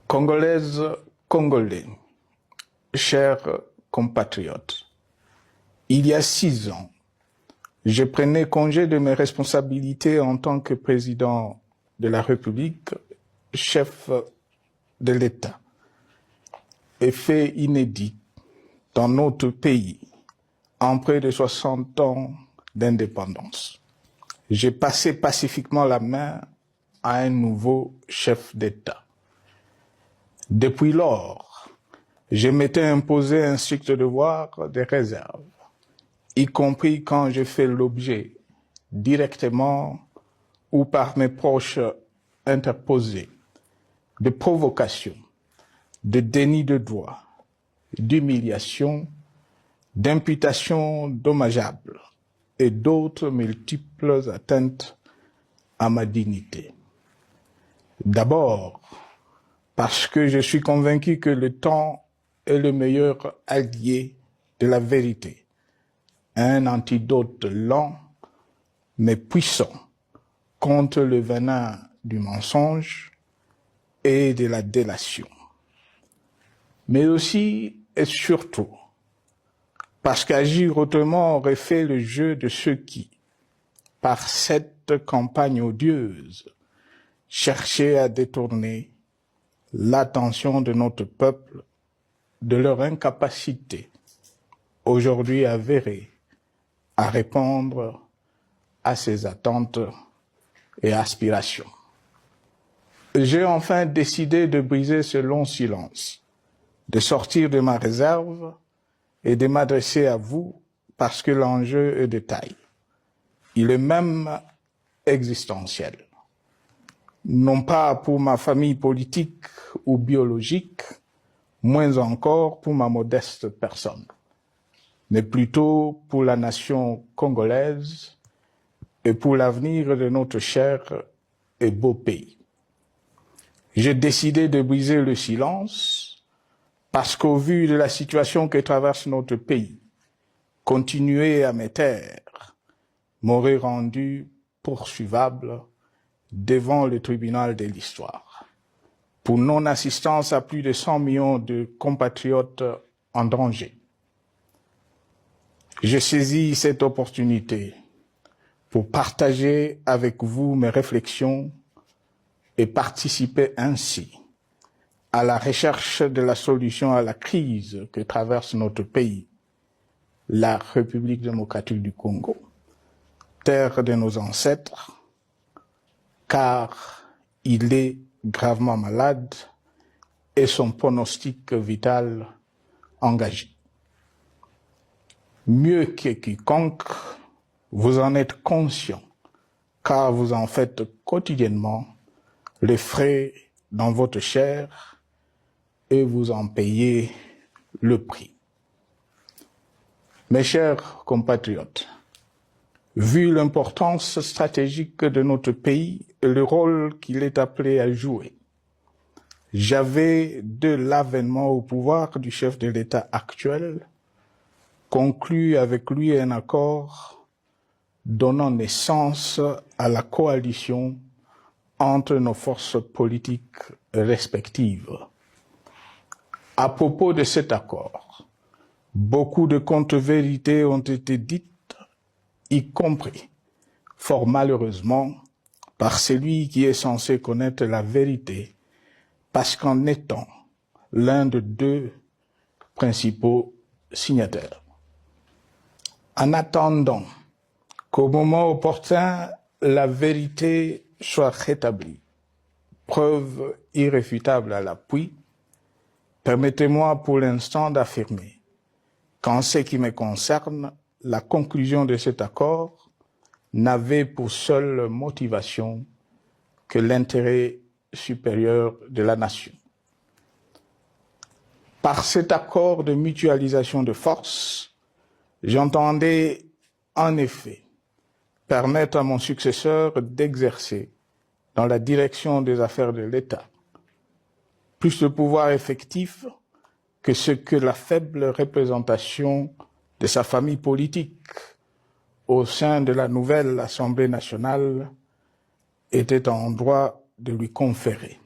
Congolaises, Congolais, chers compatriotes, il y a 6 ans, je prenais congé de mes responsabilités en tant que président de la République, chef de l'État. Et fait inédit dans notre pays, en près de 60 ans d'indépendance. J'ai passé pacifiquement la main à un nouveau chef d'État. Depuis lors, je m'étais imposé un strict devoir de réserve, y compris quand je fais l'objet, directement ou par mes proches interposés, de provocations, de déni de droit, d'humiliation, d'imputations dommageables et d'autres multiples atteintes à ma dignité. D'abord, parce que je suis convaincu que le temps est le meilleur allié de la vérité, un antidote lent mais puissant contre le venin du mensonge et de la délation. Mais aussi et surtout, parce qu'agir autrement aurait fait le jeu de ceux qui, par cette campagne odieuse, cherchaient à détourner l'attention de notre peuple de leur incapacité, aujourd'hui avérée, à répondre à ses attentes et aspirations. J'ai enfin décidé de briser ce long silence, de sortir de ma réserve et de m'adresser à vous parce que l'enjeu est de taille. Il est même existentiel. Non pas pour ma famille politique ou biologique, moins encore pour ma modeste personne, mais plutôt pour la nation congolaise et pour l'avenir de notre cher et beau pays. J'ai décidé de briser le silence parce qu'au vu de la situation que traverse notre pays, continuer à me taire m'aurait rendu poursuivable devant le tribunal de l'histoire pour non-assistance à plus de 100 millions de compatriotes en danger. Je saisis cette opportunité pour partager avec vous mes réflexions et participer ainsi à la recherche de la solution à la crise que traverse notre pays, la République démocratique du Congo, terre de nos ancêtres, car il est gravement malade et son pronostic vital engagé. Mieux que quiconque, vous en êtes conscient, car vous en faites quotidiennement les frais dans votre chair et vous en payez le prix. Mes chers compatriotes, vu l'importance stratégique de notre pays et le rôle qu'il est appelé à jouer, j'avais, de l'avènement au pouvoir du chef de l'État actuel, conclu avec lui un accord donnant naissance à la coalition entre nos forces politiques respectives. À propos de cet accord, beaucoup de contre-vérités ont été dites, y compris, fort malheureusement, par celui qui est censé connaître la vérité, parce qu'en étant l'un de deux principaux signataires. En attendant qu'au moment opportun, la vérité soit rétablie, preuve irréfutable à l'appui, permettez-moi pour l'instant d'affirmer qu'en ce qui me concerne, la conclusion de cet accord n'avait pour seule motivation que l'intérêt supérieur de la nation. Par cet accord de mutualisation de forces, j'entendais en effet permettre à mon successeur d'exercer dans la direction des affaires de l'État plus de pouvoir effectif que ce que la faible représentation de sa famille politique au sein de la nouvelle Assemblée nationale était en droit de lui conférer.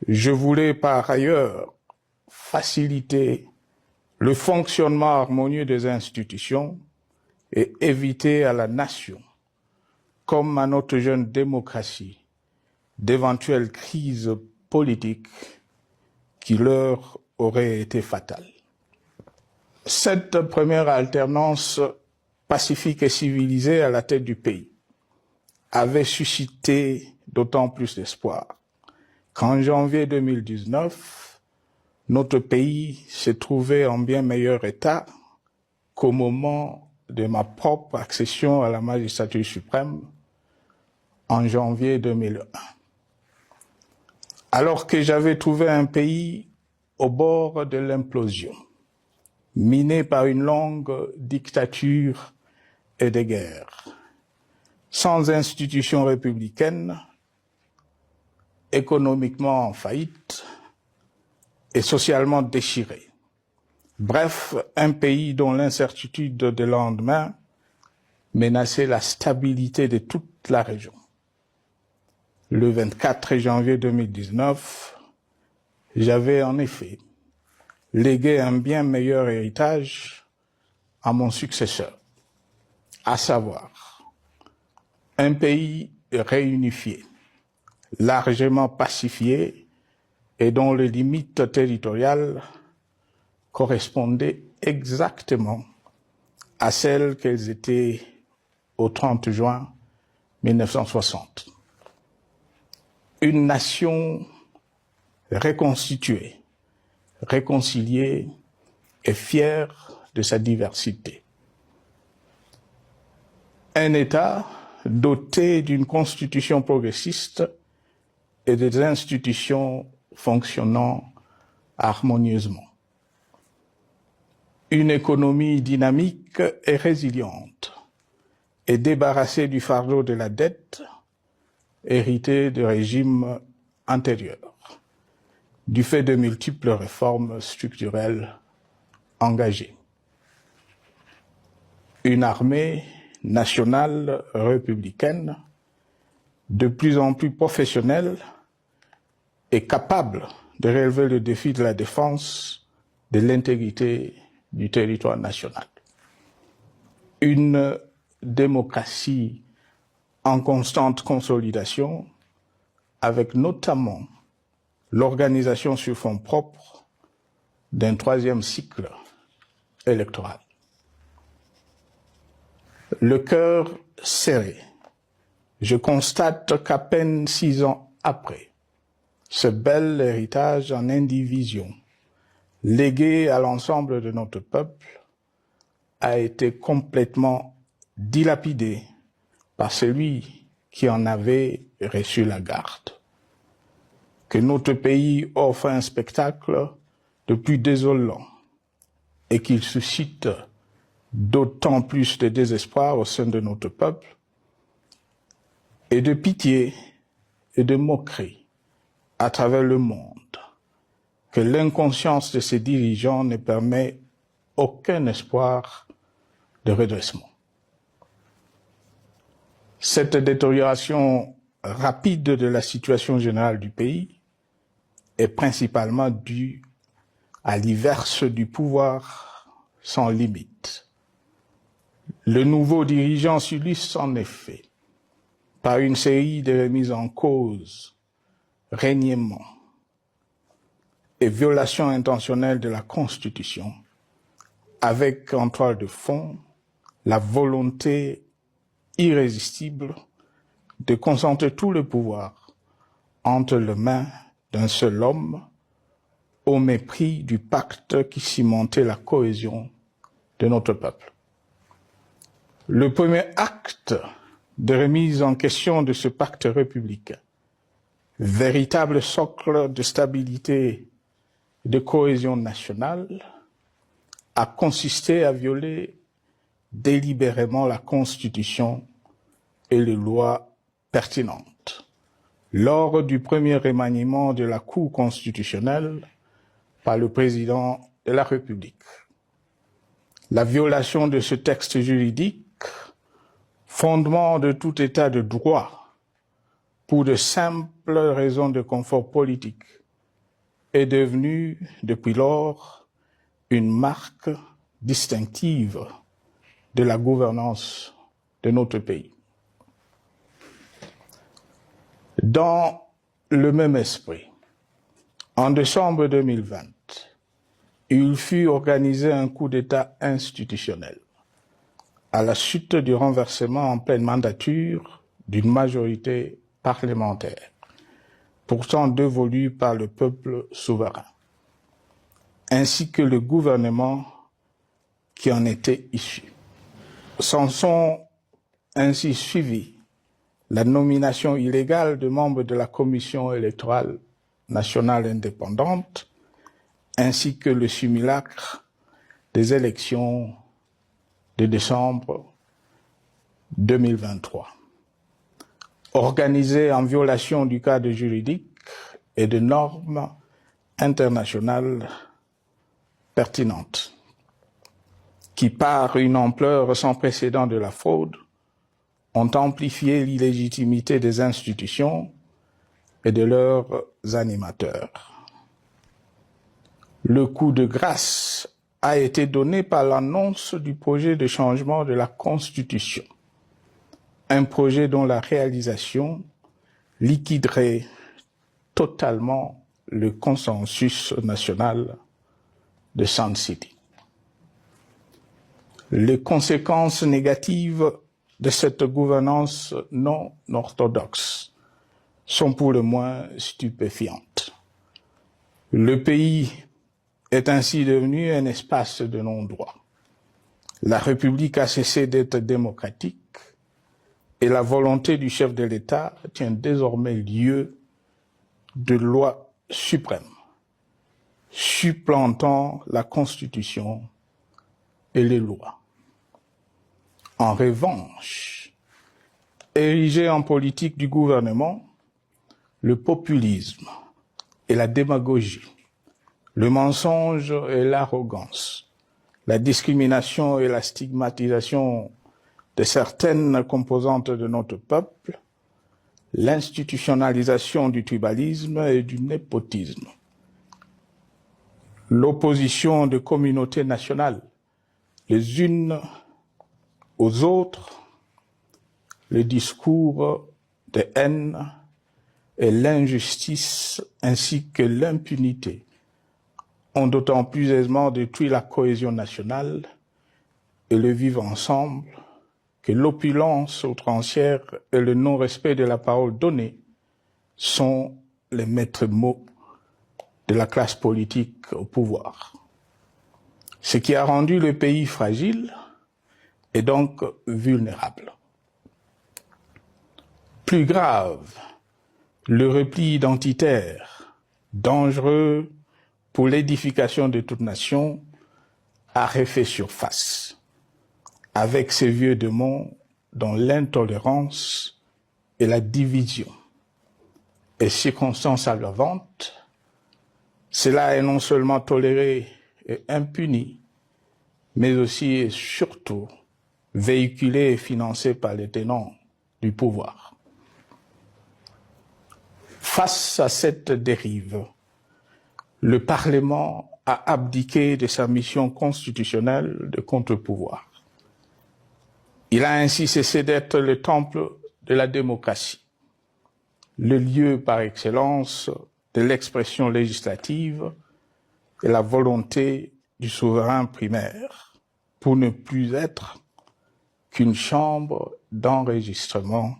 Je voulais par ailleurs faciliter le fonctionnement harmonieux des institutions et éviter à la nation, comme à notre jeune démocratie, d'éventuelles crises politiques qui leur auraient été fatales. Cette première alternance pacifique et civilisée à la tête du pays avait suscité d'autant plus d'espoir qu'en janvier 2019, notre pays se trouvait en bien meilleur état qu'au moment de ma propre accession à la magistrature suprême en janvier 2001. Alors que j'avais trouvé un pays au bord de l'implosion, miné par une longue dictature et des guerres, sans institutions républicaines, économiquement en faillite et socialement déchiré. Bref, un pays dont l'incertitude de lendemain menaçait la stabilité de toute la région. Le 24 janvier 2019, j'avais en effet légué un bien meilleur héritage à mon successeur, à savoir un pays réunifié, largement pacifié et dont les limites territoriales correspondaient exactement à celles qu'elles étaient au 30 juin 1960. Une nation reconstituée, réconciliée et fière de sa diversité. Un État doté d'une constitution progressiste et des institutions fonctionnant harmonieusement. Une économie dynamique et résiliente et débarrassée du fardeau de la dette hérité de régimes antérieurs, du fait de multiples réformes structurelles engagées. Une armée nationale républicaine de plus en plus professionnelle et capable de relever le défi de la défense de l'intégrité du territoire national. Une démocratie en constante consolidation, avec notamment l'organisation sur fonds propres d'un troisième cycle électoral. Le cœur serré, je constate qu'à peine 6 ans après, ce bel héritage en indivision, légué à l'ensemble de notre peuple, a été complètement dilapidé par celui qui en avait reçu la garde. Que notre pays offre un spectacle de plus désolant et qu'il suscite d'autant plus de désespoir au sein de notre peuple et de pitié et de moquerie à travers le monde, que l'inconscience de ses dirigeants ne permet aucun espoir de redressement. Cette détérioration rapide de la situation générale du pays est principalement due à l'inverse du pouvoir sans limite. Le nouveau dirigeant s'illustre en effet par une série de remises en cause, reniements et violations intentionnelles de la Constitution, avec en toile de fond la volonté irrésistible de concentrer tout le pouvoir entre les mains d'un seul homme, au mépris du pacte qui cimentait la cohésion de notre peuple. Le premier acte de remise en question de ce pacte républicain, véritable socle de stabilité et de cohésion nationale, a consisté à violer délibérément la Constitution et les lois pertinentes lors du premier remaniement de la Cour constitutionnelle par le président de la République. La violation de ce texte juridique, fondement de tout état de droit, pour de simples raisons de confort politique est devenue, depuis lors, une marque distinctive de la gouvernance de notre pays. Dans le même esprit, en décembre 2020, il fut organisé un coup d'État institutionnel à la suite du renversement en pleine mandature d'une majorité parlementaire, pourtant dévolue par le peuple souverain, ainsi que le gouvernement qui en était issu. S'en sont ainsi suivis la nomination illégale de membres de la Commission électorale nationale indépendante, ainsi que le simulacre des élections de décembre 2023, organisées en violation du cadre juridique et de normes internationales pertinentes, qui, par une ampleur sans précédent de la fraude, ont amplifié l'illégitimité des institutions et de leurs animateurs. Le coup de grâce a été donné par l'annonce du projet de changement de la Constitution, un projet dont la réalisation liquiderait totalement le consensus national de Sun City. Les conséquences négatives de cette gouvernance non orthodoxe sont pour le moins stupéfiantes. Le pays est ainsi devenu un espace de non-droit. La République a cessé d'être démocratique et la volonté du chef de l'État tient désormais lieu de loi suprême, supplantant la Constitution et les lois. En revanche, érigé en politique du gouvernement, le populisme et la démagogie, le mensonge et l'arrogance, la discrimination et la stigmatisation de certaines composantes de notre peuple, l'institutionnalisation du tribalisme et du népotisme, l'opposition de communautés nationales les unes aux autres, le discours de haine et l'injustice ainsi que l'impunité ont d'autant plus aisément détruit la cohésion nationale et le vivre ensemble que l'opulence outrancière et le non-respect de la parole donnée sont les maîtres mots de la classe politique au pouvoir. Ce qui a rendu le pays fragile et donc vulnérable. Plus grave, le repli identitaire, dangereux pour l'édification de toute nation, a refait surface, avec ses vieux démons dont l'intolérance et la division est circonstance aggravante. Cela est non seulement toléré et impuni, mais aussi et surtout véhiculé et financé par les tenants du pouvoir. Face à cette dérive, le Parlement a abdiqué de sa mission constitutionnelle de contre-pouvoir. Il a ainsi cessé d'être le temple de la démocratie, le lieu par excellence de l'expression législative et la volonté du souverain primaire, pour ne plus être qu'une chambre d'enregistrement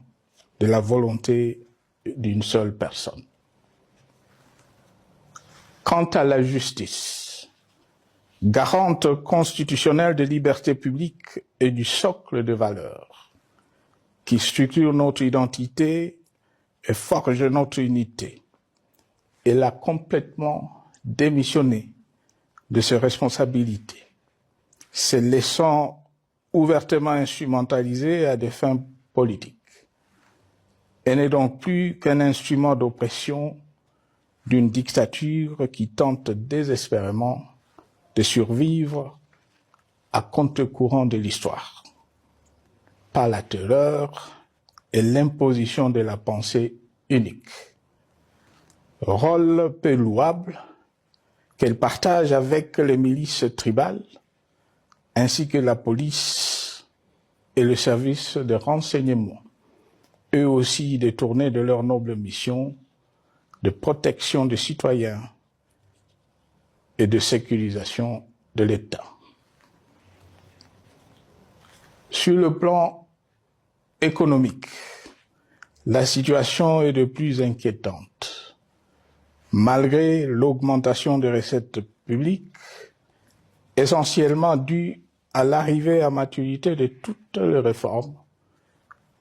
de la volonté d'une seule personne. Quant à la justice, garante constitutionnelle des libertés publiques et du socle de valeurs, qui structure notre identité et forge notre unité, elle a complètement démissionné de ses responsabilités, se laissant ouvertement instrumentalisée à des fins politiques. Elle n'est donc plus qu'un instrument d'oppression d'une dictature qui tente désespérément de survivre à contre-courant de l'histoire, par la terreur et l'imposition de la pensée unique. Rôle peu louable, qu'elle partage avec les milices tribales, ainsi que la police et le service de renseignement, eux aussi détournés de leur noble mission de protection des citoyens et de sécurisation de l'État. Sur le plan économique, la situation est de plus inquiétante. Malgré l'augmentation des recettes publiques, essentiellement due à l'arrivée à maturité de toutes les réformes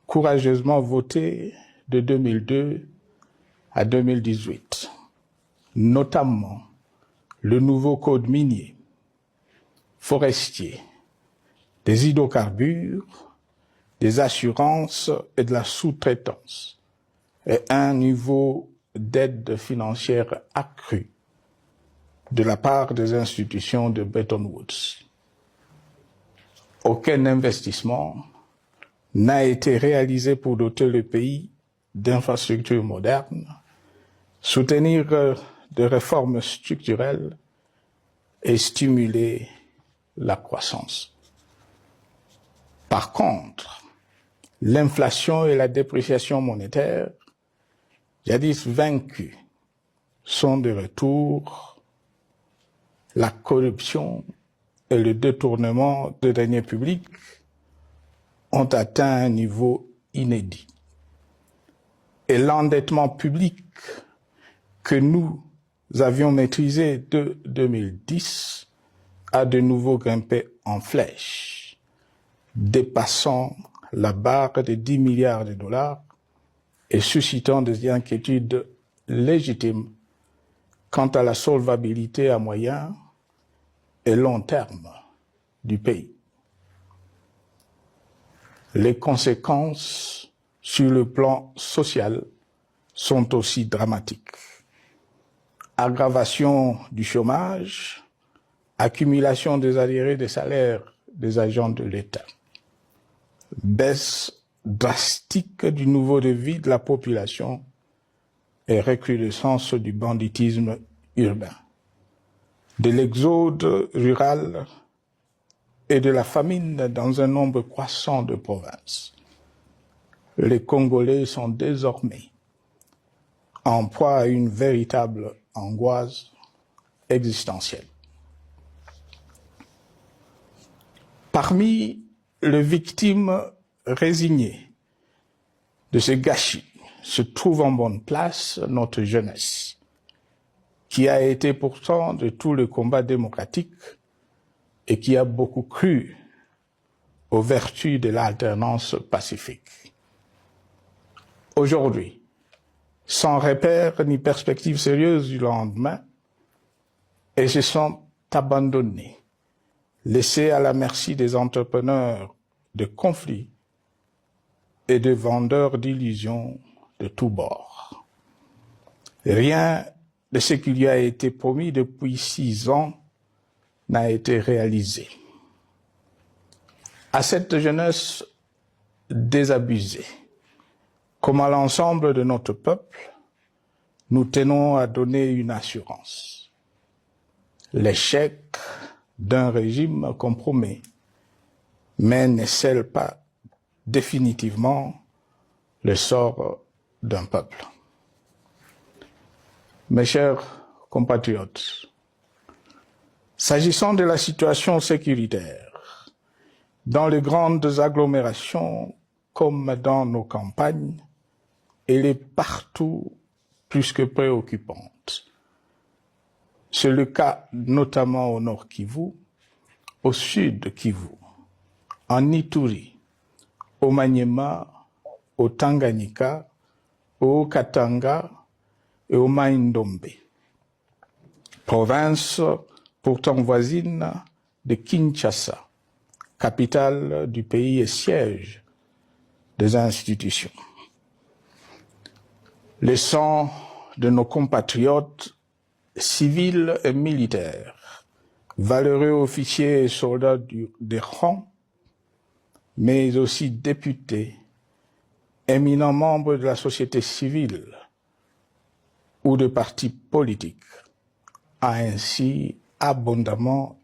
courageusement votées de 2002 à 2018, notamment le nouveau code minier, forestier, des hydrocarbures, des assurances et de la sous-traitance, et un niveau d'aide financière accru de la part des institutions de Bretton Woods. Aucun investissement n'a été réalisé pour doter le pays d'infrastructures modernes, soutenir des réformes structurelles et stimuler la croissance. Par contre, l'inflation et la dépréciation monétaire, jadis vaincues, sont de retour. La corruption et le détournement de deniers publics ont atteint un niveau inédit. Et l'endettement public que nous avions maîtrisé de 2010 a de nouveau grimpé en flèche, dépassant la barre de 10 milliards de dollars et suscitant des inquiétudes légitimes quant à la solvabilité à moyen et long terme du pays. Les conséquences sur le plan social sont aussi dramatiques. Aggravation du chômage, accumulation des arriérés des salaires des agents de l'État, baisse drastique du niveau de vie de la population et recrudescence du banditisme urbain, de l'exode rural et de la famine dans un nombre croissant de provinces. Les Congolais sont désormais en proie à une véritable angoisse existentielle. Parmi les victimes résignées de ce gâchis se trouve en bonne place notre jeunesse, qui a été pourtant de tout le combat démocratique et qui a beaucoup cru aux vertus de l'alternance pacifique. Aujourd'hui, sans repère ni perspective sérieuse du lendemain, et se sont abandonnés, laissés à la merci des entrepreneurs de conflits et de vendeurs d'illusions de tous bords. Rien de ce qui lui a été promis depuis 6 ans n'a été réalisé. À cette jeunesse désabusée, comme à l'ensemble de notre peuple, nous tenons à donner une assurance. L'échec d'un régime compromet, mais ne scelle pas définitivement le sort d'un peuple. Mes chers compatriotes, s'agissant de la situation sécuritaire, dans les grandes agglomérations comme dans nos campagnes, elle est partout plus que préoccupante. C'est le cas notamment au nord Kivu, au sud Kivu, en Ituri, au Maniema, au Tanganyika, au Katanga et au Mai-Ndombe, province pourtant voisine de Kinshasa, capitale du pays et siège des institutions. Le sang de nos compatriotes civils et militaires, valeureux officiers et soldats des rangs, mais aussi députés, éminents membres de la société civile ou de partis politiques, a ainsi abondamment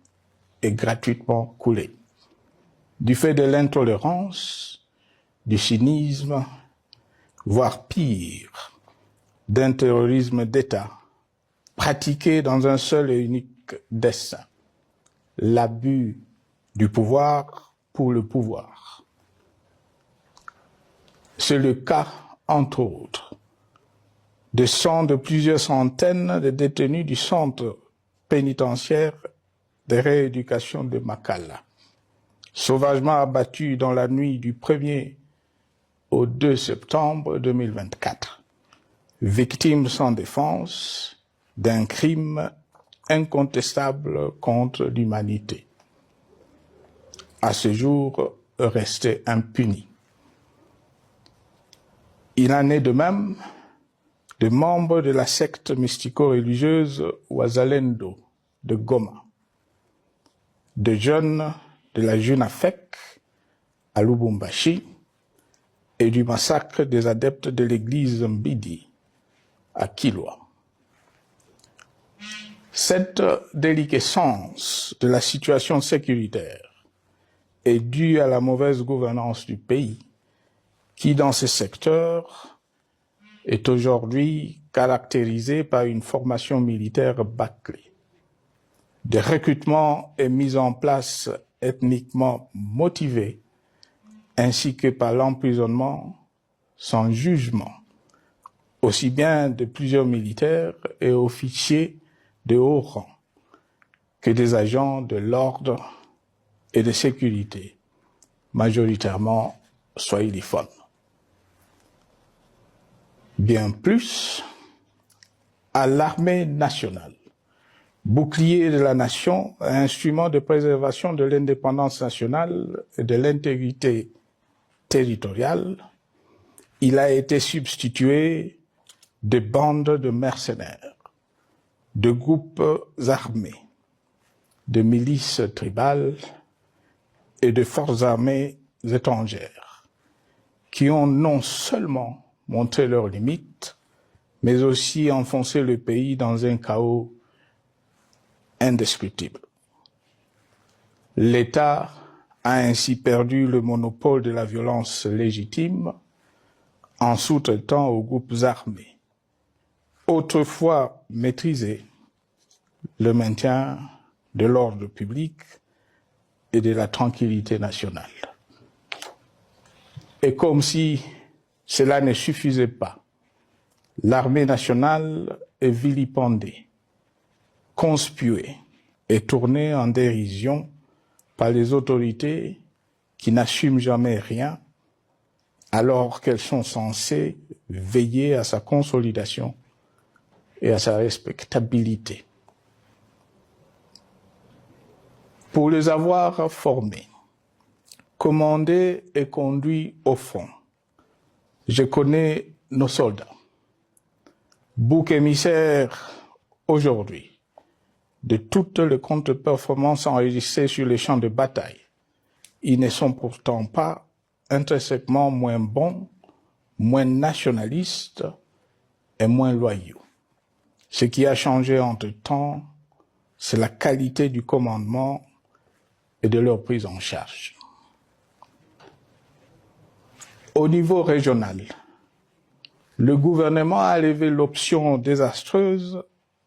et gratuitement coulé. Du fait de l'intolérance, du cynisme, voire pire, d'un terrorisme d'État pratiqué dans un seul et unique dessein, l'abus du pouvoir pour le pouvoir. C'est le cas, entre autres, de plusieurs centaines de détenus du centre pénitentiaire de rééducation de Makala, sauvagement abattus dans la nuit du 1er au 2 septembre 2024, victimes sans défense d'un crime incontestable contre l'humanité, à ce jour resté impuni. Il en est de même de membres de la secte mystico-religieuse Wazalendo de Goma, de jeunes de la Junafek à Lubumbashi et du massacre des adeptes de l'église Mbidi à Kilwa. Cette déliquescence de la situation sécuritaire est due à la mauvaise gouvernance du pays qui, dans ces secteurs, est aujourd'hui caractérisée par une formation militaire bâclée, des recrutements et mises en place ethniquement motivés, ainsi que par l'emprisonnement sans jugement, aussi bien de plusieurs militaires et officiers de haut rang que des agents de l'ordre et de sécurité, majoritairement swahiliphones. Bien plus, à l'armée nationale, bouclier de la nation, instrument de préservation de l'indépendance nationale et de l'intégrité territoriale, il a été substitué de bandes de mercenaires, de groupes armés, de milices tribales et de forces armées étrangères, qui ont non seulement montré leurs limites, mais aussi enfoncé le pays dans un chaos indescriptible. L'État a ainsi perdu le monopole de la violence légitime en sous-traitant aux groupes armés, autrefois maîtrisés, le maintien de l'ordre public et de la tranquillité nationale. Et comme si cela ne suffisait pas, l'armée nationale est vilipendée, conspuée et tournée en dérision par les autorités qui n'assument jamais rien alors qu'elles sont censées veiller à sa consolidation et à sa respectabilité. Pour les avoir formés, commandés et conduits au front, je connais nos soldats, boucs émissaires aujourd'hui de toutes les contre-performances enregistrées sur les champs de bataille. Ils ne sont pourtant pas intrinsèquement moins bons, moins nationalistes et moins loyaux. Ce qui a changé entre-temps, c'est la qualité du commandement et de leur prise en charge. Au niveau régional, le gouvernement a levé l'option désastreuse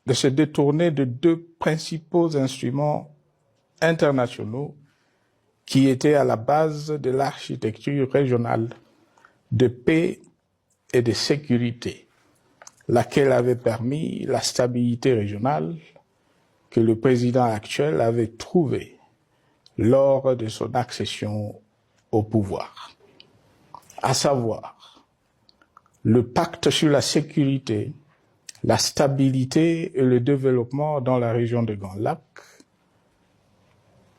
de se détourner de deux principaux instruments internationaux qui étaient à la base de l'architecture régionale de paix et de sécurité, laquelle avait permis la stabilité régionale que le président actuel avait trouvée lors de son accession au pouvoir, à savoir le pacte sur la sécurité, la stabilité et le développement dans la région de Grand Lac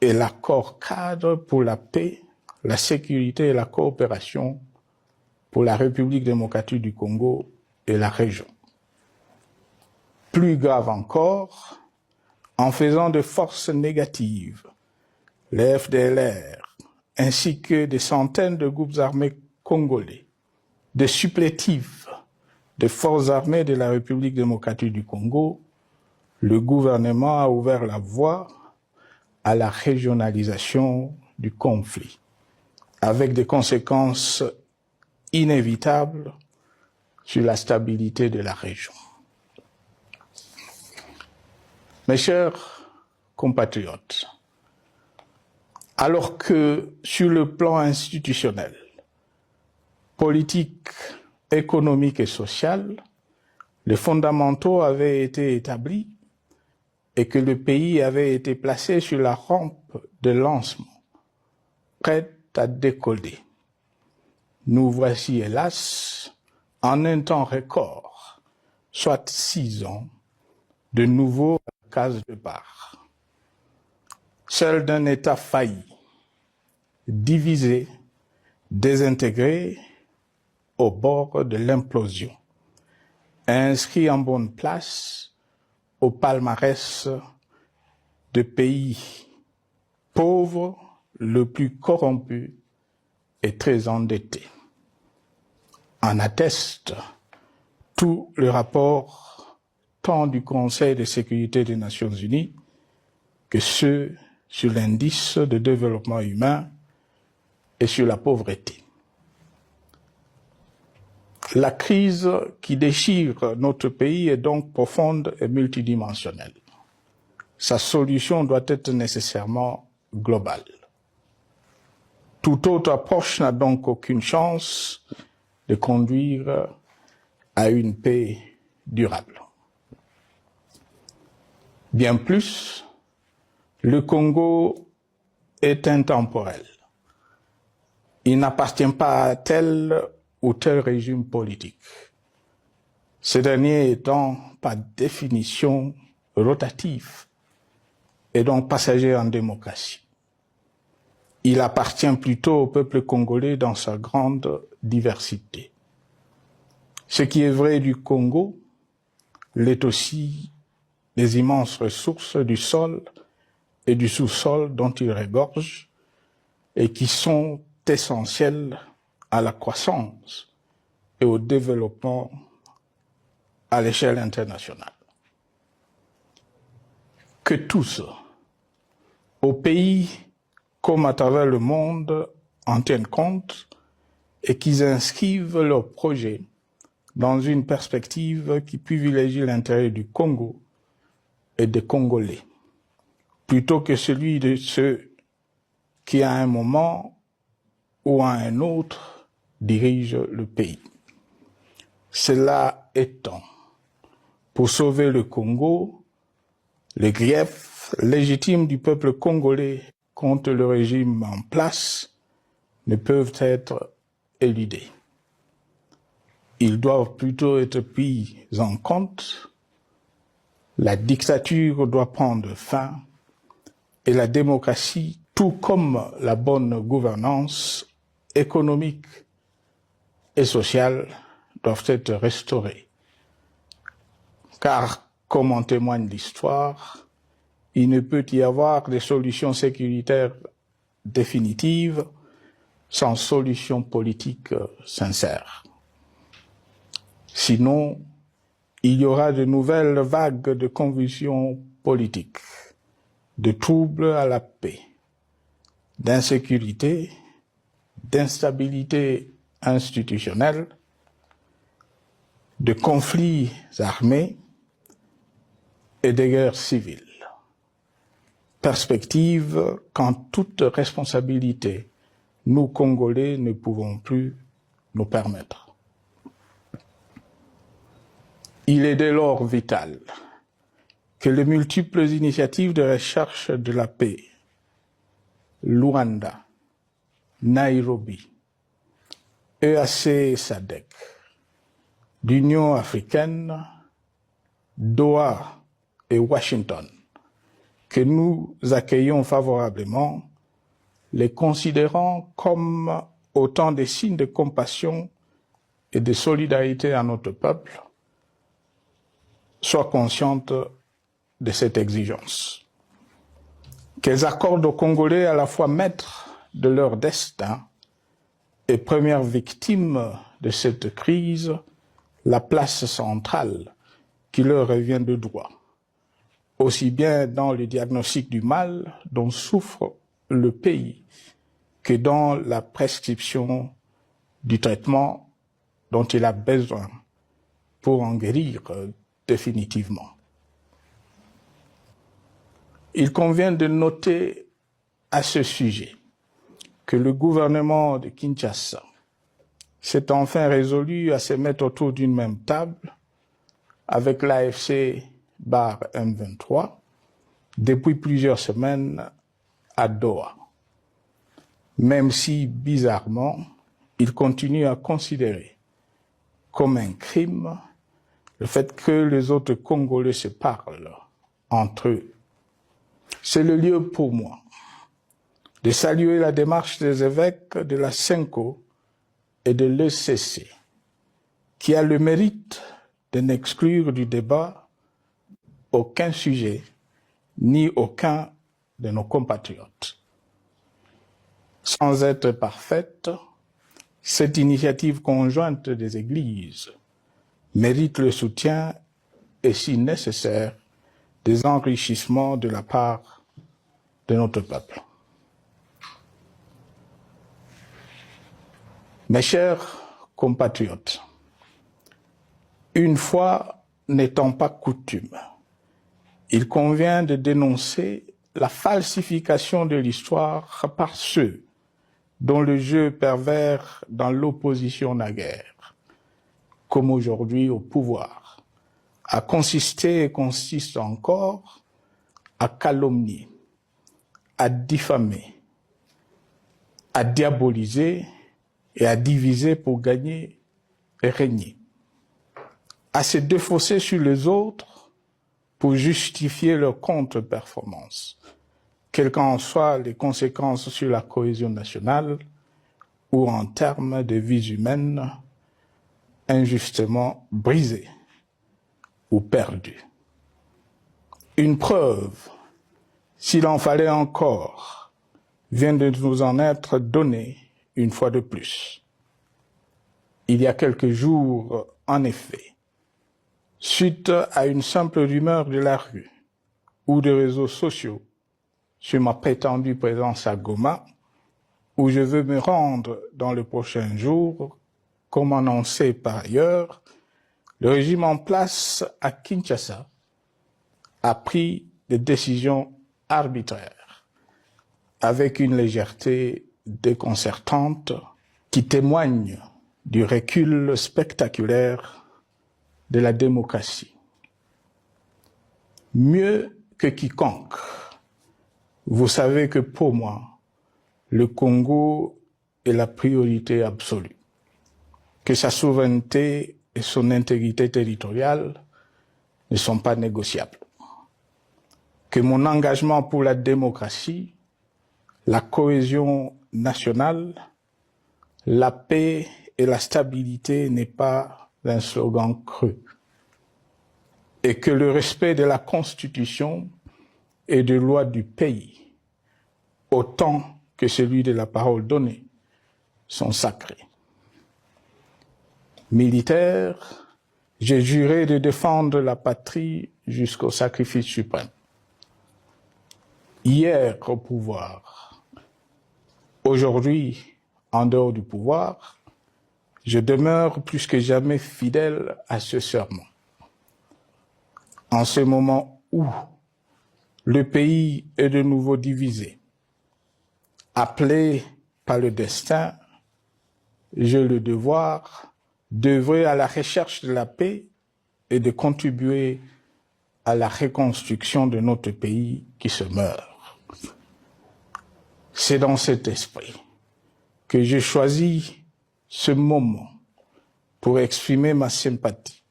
et l'accord cadre pour la paix, la sécurité et la coopération pour la République démocratique du Congo et la région. Plus grave encore, en faisant de forces négatives, les FDLR, ainsi que des centaines de groupes armés congolais, des supplétifs des forces armées de la République démocratique du Congo, le gouvernement a ouvert la voie à la régionalisation du conflit, avec des conséquences inévitables sur la stabilité de la région. Mes chers compatriotes, alors que sur le plan institutionnel, politique, économique et social, les fondamentaux avaient été établis et que le pays avait été placé sur la rampe de lancement, prêt à décoller. Nous voici, hélas, en un temps record, soit 6 ans, de nouveau à la case départ. Seul d'un État failli, divisé, désintégré, au bord de l'implosion, inscrit en bonne place au palmarès de pays pauvres, le plus corrompu et très endetté. En atteste tout le rapport tant du Conseil de sécurité des Nations Unies que ceux sur l'indice de développement humain et sur la pauvreté. La crise qui déchire notre pays est donc profonde et multidimensionnelle. Sa solution doit être nécessairement globale. Toute autre approche n'a donc aucune chance de conduire à une paix durable. Bien plus, le Congo est intemporel. Il n'appartient pas à tel ou tel régime politique, ce dernier étant par définition rotatif et donc passager en démocratie. Il appartient plutôt au peuple congolais dans sa grande diversité. Ce qui est vrai du Congo l'est aussi des immenses ressources du sol et du sous-sol dont il regorge et qui sont essentielles à la croissance et au développement à l'échelle internationale. Que tous, au pays comme à travers le monde, en tiennent compte et qu'ils inscrivent leurs projets dans une perspective qui privilégie l'intérêt du Congo et des Congolais, plutôt que celui de ceux qui, à un moment ou à un autre, dirige le pays. Cela étant, pour sauver le Congo, les griefs légitimes du peuple congolais contre le régime en place ne peuvent être éludés. Ils doivent plutôt être pris en compte. La dictature doit prendre fin et la démocratie, tout comme la bonne gouvernance économique et sociales doivent être restaurées. Car, comme en témoigne l'histoire, il ne peut y avoir de solutions sécuritaires définitives sans solution politique sincère. Sinon, il y aura de nouvelles vagues de convulsions politiques, de troubles à la paix, d'insécurité, d'instabilité institutionnelle, de conflits armés et de guerres civiles. Perspective qu'en toute responsabilité, nous, Congolais, ne pouvons plus nous permettre. Il est dès lors vital que les multiples initiatives de recherche de la paix, Luanda, Nairobi, EAC et SADC, l'Union africaine, Doha et Washington, que nous accueillons favorablement, les considérant comme autant de signes de compassion et de solidarité à notre peuple, soient conscientes de cette exigence. Qu'elles accordent aux Congolais à la fois maîtres de leur destin et premières victimes de cette crise la place centrale qui leur revient de droit, aussi bien dans le diagnostic du mal dont souffre le pays que dans la prescription du traitement dont il a besoin pour en guérir définitivement. Il convient de noter à ce sujet que le gouvernement de Kinshasa s'est enfin résolu à se mettre autour d'une même table avec l'AFC/M23 depuis plusieurs semaines à Doha, même si, bizarrement, il continue à considérer comme un crime le fait que les autres Congolais se parlent entre eux. C'est le lieu pour moi de saluer la démarche des évêques de la CENCO et de l'ECC, qui a le mérite de n'exclure du débat aucun sujet ni aucun de nos compatriotes. Sans être parfaite, cette initiative conjointe des Églises mérite le soutien et, si nécessaire, des enrichissements de la part de notre peuple. Mes chers compatriotes, une fois n'étant pas coutume, il convient de dénoncer la falsification de l'histoire par ceux dont le jeu pervers dans l'opposition naguère, comme aujourd'hui au pouvoir, a consisté et consiste encore à calomnier, à diffamer, à diaboliser et à diviser pour gagner et régner, à se défausser sur les autres pour justifier leur contre-performance, quelles qu'en soient les conséquences sur la cohésion nationale ou en termes de vies humaines injustement brisées ou perdues. Une preuve, s'il en fallait encore, vient de nous en être donnée une fois de plus. Il y a quelques jours, en effet, suite à une simple rumeur de la rue ou des réseaux sociaux sur ma prétendue présence à Goma, où je veux me rendre dans les prochains jours, comme annoncé par ailleurs, le régime en place à Kinshasa a pris des décisions arbitraires, avec une légèreté déconcertante qui témoigne du recul spectaculaire de la démocratie. Mieux que quiconque, vous savez que pour moi, le Congo est la priorité absolue, que sa souveraineté et son intégrité territoriale ne sont pas négociables, que mon engagement pour la démocratie, la cohésion nationale, la paix et la stabilité n'est pas un slogan creux, et que le respect de la Constitution et des lois du pays, autant que celui de la parole donnée, sont sacrés. Militaire, j'ai juré de défendre la patrie jusqu'au sacrifice suprême. Hier au pouvoir, aujourd'hui en dehors du pouvoir, je demeure plus que jamais fidèle à ce serment. En ce moment où le pays est de nouveau divisé, appelé par le destin, j'ai le devoir d'œuvrer à la recherche de la paix et de contribuer à la reconstruction de notre pays qui se meurt. C'est dans cet esprit que j'ai choisi ce moment pour exprimer ma sympathie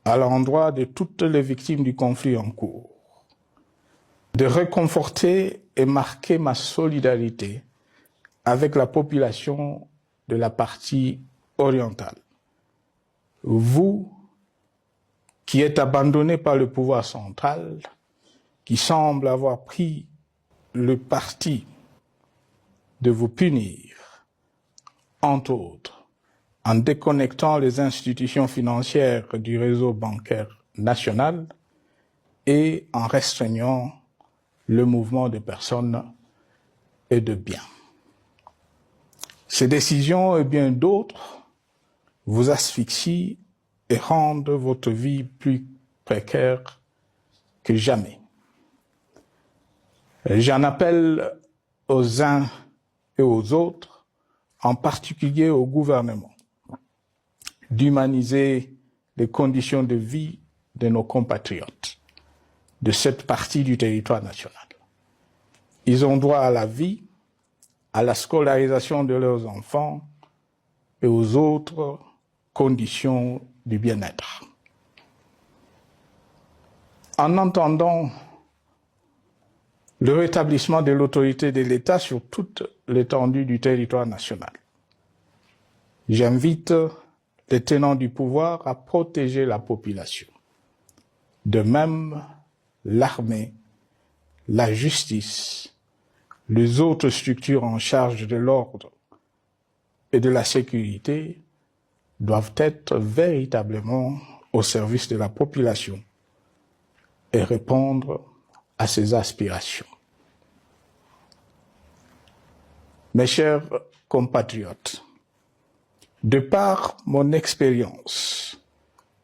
à l'endroit de toutes les victimes du conflit en cours, de réconforter et marquer ma solidarité avec la population de la partie orientale. Vous, qui êtes abandonnés par le pouvoir central, qui semble avoir pris le parti de vous punir, entre autres, en déconnectant les institutions financières du réseau bancaire national, et en restreignant le mouvement de personnes et de biens. Ces décisions et bien d'autres vous asphyxient et rendent votre vie plus précaire que jamais. J'en appelle aux uns et aux autres, en particulier au gouvernement, d'humaniser les conditions de vie de nos compatriotes de cette partie du territoire national. Ils ont droit à la vie, à la scolarisation de leurs enfants et aux autres conditions du bien-être. En entendant le rétablissement de l'autorité de l'État sur toute l'étendue du territoire national, j'invite les tenants du pouvoir à protéger la population. De même, l'armée, la justice, les autres structures en charge de l'ordre et de la sécurité doivent être véritablement au service de la population et répondre à ses aspirations. Mes chers compatriotes, de par mon expérience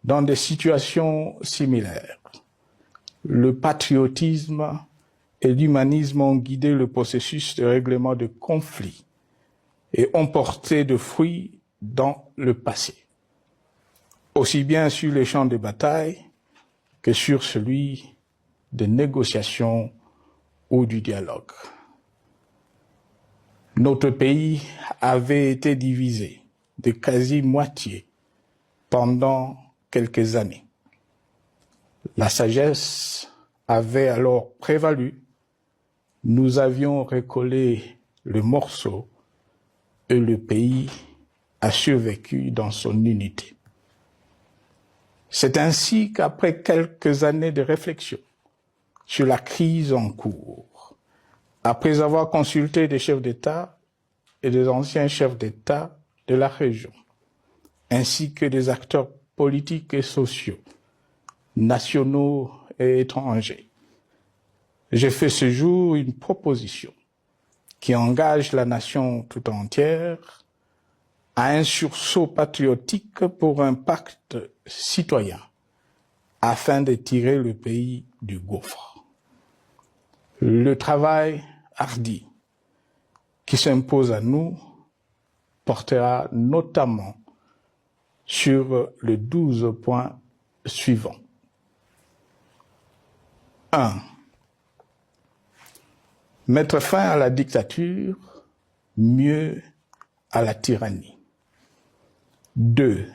dans des situations similaires, le patriotisme et l'humanisme ont guidé le processus de règlement de conflits et ont porté de fruits dans le passé, aussi bien sur les champs de bataille que sur celui des négociations ou du dialogue. Notre pays avait été divisé de quasi-moitié pendant quelques années. La sagesse avait alors prévalu. Nous avions recollé le morceau et le pays a survécu dans son unité. C'est ainsi qu'après quelques années de réflexion sur la crise en cours, après avoir consulté des chefs d'État et des anciens chefs d'État de la région, ainsi que des acteurs politiques et sociaux, nationaux et étrangers, j'ai fait ce jour une proposition qui engage la nation tout entière à un sursaut patriotique pour un pacte citoyen afin de tirer le pays du gouffre. Le travail hardi qui s'impose à nous portera notamment sur les 12 points suivants. 1. Mettre fin à la dictature, mieux à la tyrannie. 2.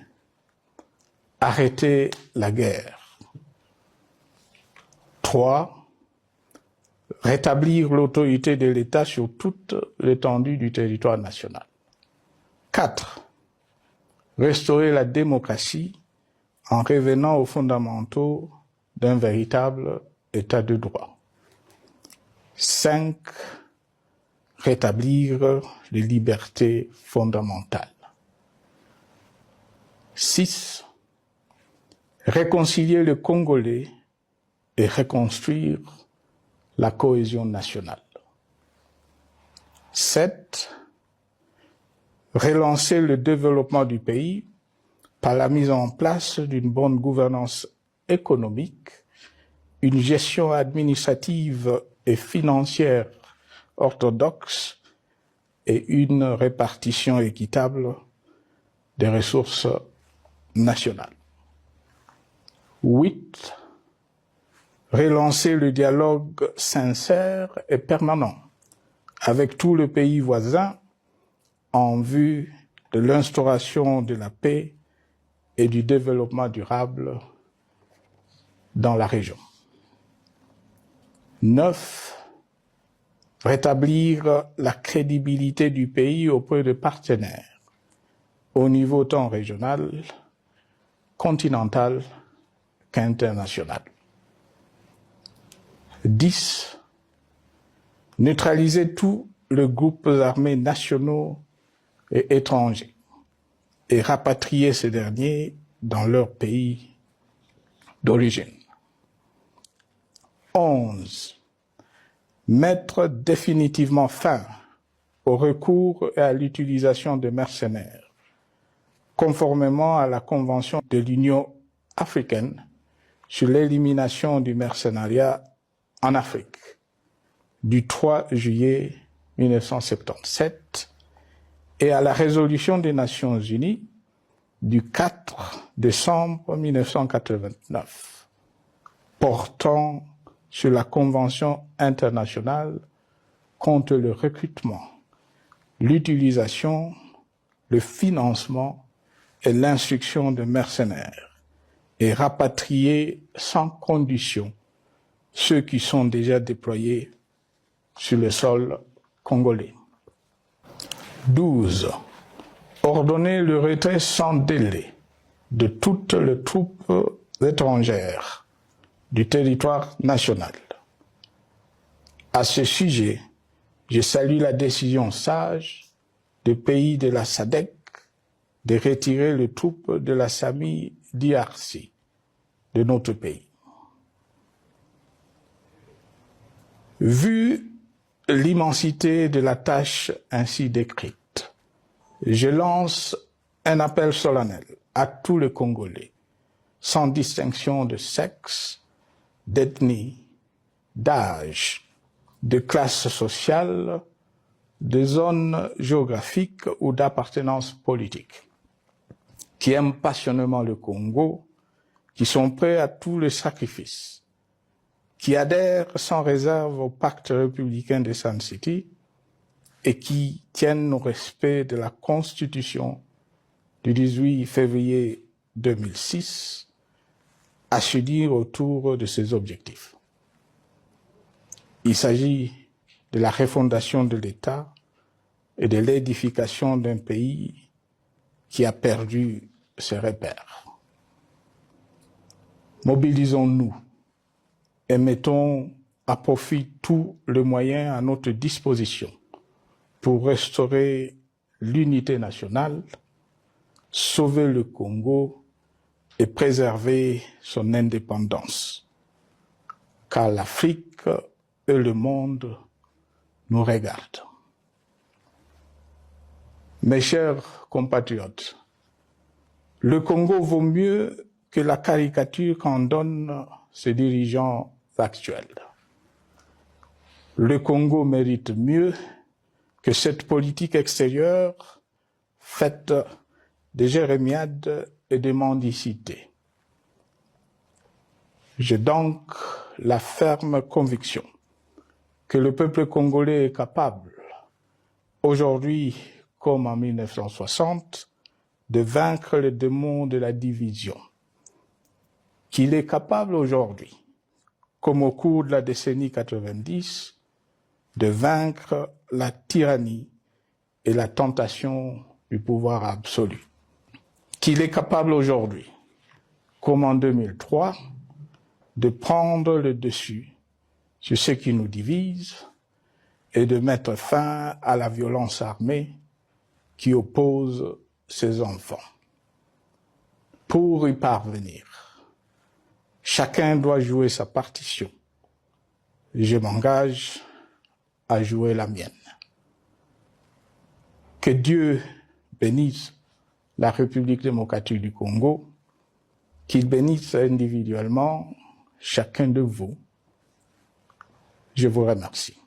Arrêter la guerre. 3. Rétablir l'autorité de l'État sur toute l'étendue du territoire national. 4. Restaurer la démocratie en revenant aux fondamentaux d'un véritable État de droit. 5. Rétablir les libertés fondamentales. 6. Réconcilier le Congolais et reconstruire la cohésion nationale. 7. Relancer le développement du pays par la mise en place d'une bonne gouvernance économique, une gestion administrative et financière orthodoxe et une répartition équitable des ressources nationales. 8. Relancer le dialogue sincère et permanent avec tous les pays voisins en vue de l'instauration de la paix et du développement durable dans la région. 9. Rétablir la crédibilité du pays auprès de partenaires au niveau tant régional, continental qu'international. 10. Neutraliser tous les groupes armés nationaux et étrangers et rapatrier ces derniers dans leur pays d'origine. 11. Mettre définitivement fin au recours et à l'utilisation de mercenaires, conformément à la Convention de l'Union africaine sur l'élimination du mercenariat en Afrique du 3 juillet 1977 et à la résolution des Nations Unies du 4 décembre 1989 portant sur la Convention internationale contre le recrutement, l'utilisation, le financement et l'instruction de mercenaires et rapatrier sans condition ceux qui sont déjà déployés sur le sol congolais. 12. Ordonner le retrait sans délai de toutes les troupes étrangères du territoire national. À ce sujet, je salue la décision sage des pays de la SADC de retirer les troupes de la SAMI DRC de notre pays. Vu l'immensité de la tâche ainsi décrite, je lance un appel solennel à tous les Congolais, sans distinction de sexe, d'ethnie, d'âge, de classe sociale, de zone géographique ou d'appartenance politique, qui aiment passionnément le Congo, qui sont prêts à tous les sacrifices, qui adhèrent sans réserve au pacte républicain de Sun City et qui tiennent au respect de la Constitution du 18 février 2006 à s'unir autour de ces objectifs. Il s'agit de la refondation de l'État et de l'édification d'un pays qui a perdu ses repères. Mobilisons-nous et mettons à profit tous les moyens à notre disposition pour restaurer l'unité nationale, sauver le Congo et préserver son indépendance. Car l'Afrique et le monde nous regardent. Mes chers compatriotes, le Congo vaut mieux que la caricature qu'en donnent ses dirigeants actuels. Le Congo mérite mieux que cette politique extérieure faite de jérémiades et de mendicité. J'ai donc la ferme conviction que le peuple congolais est capable, aujourd'hui comme en 1960, de vaincre le démon de la division, qu'il est capable aujourd'hui, comme au cours de la décennie 90, de vaincre la tyrannie et la tentation du pouvoir absolu. Qu'il est capable aujourd'hui, comme en 2003, de prendre le dessus sur ce qui nous divise et de mettre fin à la violence armée qui oppose ses enfants. Pour y parvenir, chacun doit jouer sa partition. Je m'engage à jouer la mienne. Que Dieu bénisse la République démocratique du Congo, qu'il bénisse individuellement chacun de vous. Je vous remercie.